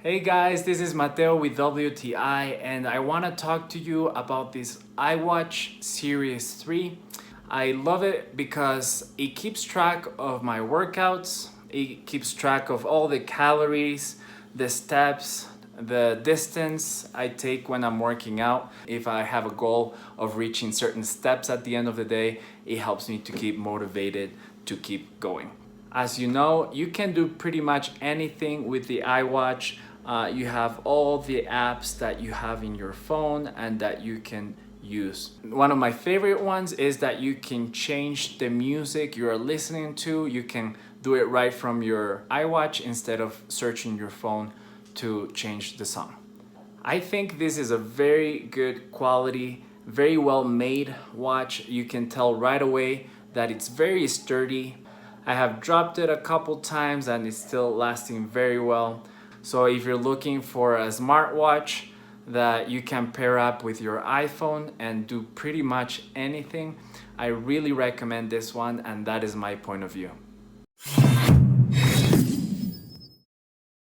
Hey guys, this is Mateo with WTI and I want to talk to you about this iWatch Series 3. I love it because it keeps track of my workouts, it keeps track of all the calories, the steps, the distance I take when I'm working out. If I have a goal of reaching certain steps at the end of the day, it helps me to keep motivated to keep going. As you know, you can do pretty much anything with the iWatch. You have all the apps that you have in your phone and that you can use. One of my favorite ones is that you can change the music you are listening to. You can do it right from your iWatch instead of searching your phone to change the song. I think this is a very good quality, very well made watch. You can tell right away that it's very sturdy. I have dropped it a couple times and it's still lasting very well. So if you're looking for a smartwatch that you can pair up with your iPhone and do pretty much anything, I really recommend this one, and that is my point of view.